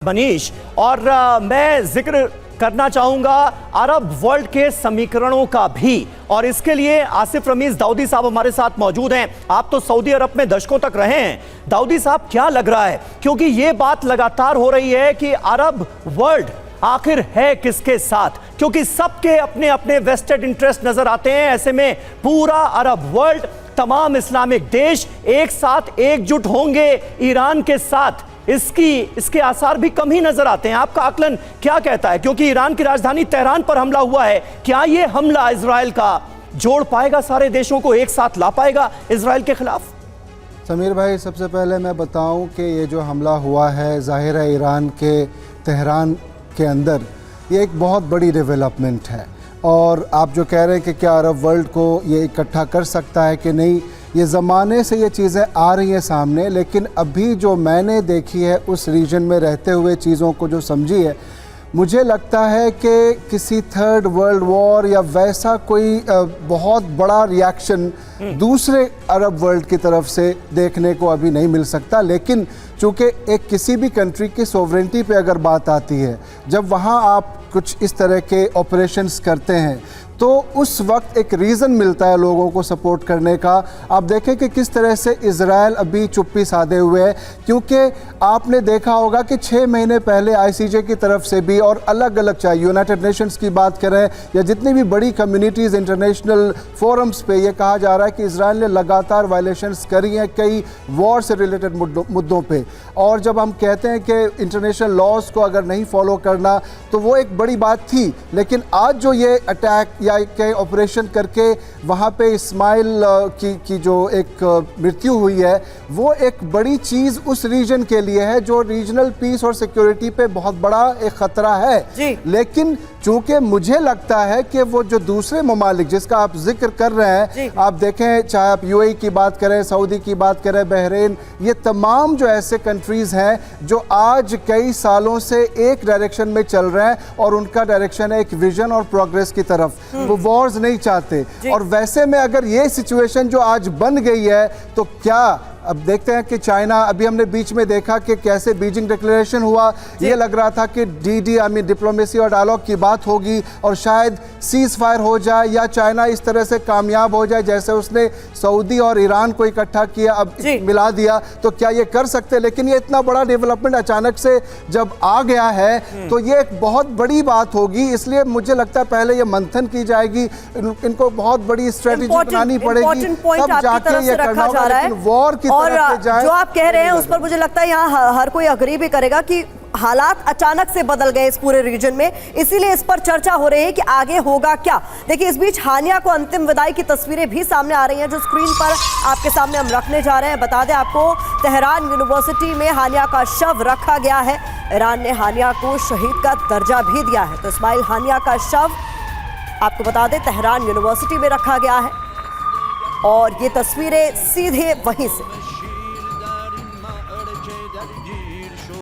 मनीष और मैं जिक्र करना चाहूंगा अरब वर्ल्ड के समीकरणों का भी, और इसके लिए आसिफ रमीज दाऊदी साहब हमारे साथ मौजूद हैं। आप तो सऊदी अरब में दशकों तक रहे हैं। दाऊदी साहब, क्या लग रहा है, क्योंकि ये बात लगातार हो रही है कि अरब वर्ल्ड आखिर है किसके साथ, क्योंकि सबके अपने अपने वेस्टेड इंटरेस्ट नजर आते हैं। ऐसे में पूरा अरब वर्ल्ड, तमाम इस्लामिक देश एक साथ एकजुट होंगे ईरान के साथ, इसके आसार भी कम ही नजर आते हैं। आपका आकलन क्या कहता है, क्योंकि ईरान की राजधानी तेहरान पर हमला हुआ है, क्या यह हमला इजराइल का जोड़ पाएगा, सारे देशों को एक साथ ला पाएगा इजराइल के खिलाफ? समीर भाई, सबसे पहले मैं बताऊं कि ये जो हमला हुआ है ज़ाहिर है ईरान के तेहरान के अंदर, ये एक बहुत बड़ी डेवलपमेंट है। और आप जो कह रहे हैं कि क्या अरब वर्ल्ड को ये इकट्ठा कर सकता है कि नहीं, ये ज़माने से ये चीज़ें आ रही हैं सामने, लेकिन अभी जो मैंने देखी है उस रीजन में रहते हुए चीज़ों को जो समझी है, मुझे लगता है कि किसी थर्ड वर्ल्ड वॉर या वैसा कोई बहुत बड़ा रिएक्शन दूसरे अरब वर्ल्ड की तरफ से देखने को अभी नहीं मिल सकता। लेकिन चूँकि एक किसी भी कंट्री की सोवरेनिटी पे अगर बात आती है, जब वहाँ आप कुछ इस तरह के ऑपरेशंस करते हैं तो उस वक्त एक रीज़न मिलता है लोगों को सपोर्ट करने का। आप देखें कि किस तरह से इजराइल अभी चुप्पी साधे हुए है, क्योंकि आपने देखा होगा कि 6 महीने पहले आईसीजे की तरफ से भी और अलग अलग, चाहे यूनाइटेड नेशंस की बात करें या जितनी भी बड़ी कम्युनिटीज़ इंटरनेशनल फोरम्स पे, ये कहा जा रहा है कि इजराइल ने लगातार वायलेशंस करी हैं कई वॉर से रिलेटेड मुद्दों पे। और जब हम कहते हैं कि इंटरनेशनल लॉज को अगर नहीं फॉलो करना, तो वो एक बड़ी बात थी। लेकिन आज जो ये अटैक या के ऑपरेशन करके वहाँ पे इस्माइल की जो एक मृत्यु हुई है, वो एक बड़ी चीज़ उस रीजन के लिए है जो रीजनल पीस और सिक्योरिटी पे बहुत बड़ा एक ख़तरा है। लेकिन चूँकि मुझे लगता है कि वो जो दूसरे ममालिक जिसका आप जिक्र कर रहे हैं, आप देखें, चाहे आप यूएई की बात करें, सऊदी की बात करें, बहरीन, ये तमाम जो ऐसे कंट्रीज़ हैं जो आज कई सालों से एक डायरेक्शन में चल रहे हैं और उनका डायरेक्शन है एक विजन और प्रोग्रेस की तरफ। वो वॉर्स नहीं चाहते। और वैसे में अगर ये सिचुएशन जो आज बन गई है, तो क्या अब देखते हैं कि चाइना, अभी हमने बीच में देखा कि कैसे बीजिंग डिक्लेरेशन हुआ, ये लग रहा था कि डिप्लोमेसी और डायलॉग की बात होगी और शायद सीज फायर हो जाए या चाइना इस तरह से कामयाब हो जाए जैसे उसने सऊदी और ईरान को इकट्ठा किया, अब मिला दिया, तो क्या ये कर सकते। लेकिन ये इतना बड़ा डेवलपमेंट अचानक से जब आ गया है तो ये एक बहुत बड़ी बात होगी। इसलिए मुझे लगता है पहले ये मंथन की जाएगी, इनको बहुत बड़ी स्ट्रेटेजी बनानी पड़ेगी, तब जाके ये करना होगा। लेकिन वॉर की और जो आप कह रहे हैं उस पर मुझे लगता है यहाँ हर कोई अग्री भी करेगा कि हालात अचानक से बदल गए इस पूरे रीजन में, इसीलिए इस पर चर्चा हो रही है कि आगे होगा क्या। देखिए, इस बीच हानिया को अंतिम विदाई की तस्वीरें भी सामने आ रही हैं जो स्क्रीन पर आपके सामने हम रखने जा रहे हैं। बता दें आपको, तेहरान यूनिवर्सिटी में हानिया का शव रखा गया है। ईरान ने हानिया को शहीद का दर्जा भी दिया है। तो इस्माइल हानिया का शव, आपको बता दें, तेहरान यूनिवर्सिटी में रखा गया है और ये तस्वीरें सीधे वहीं से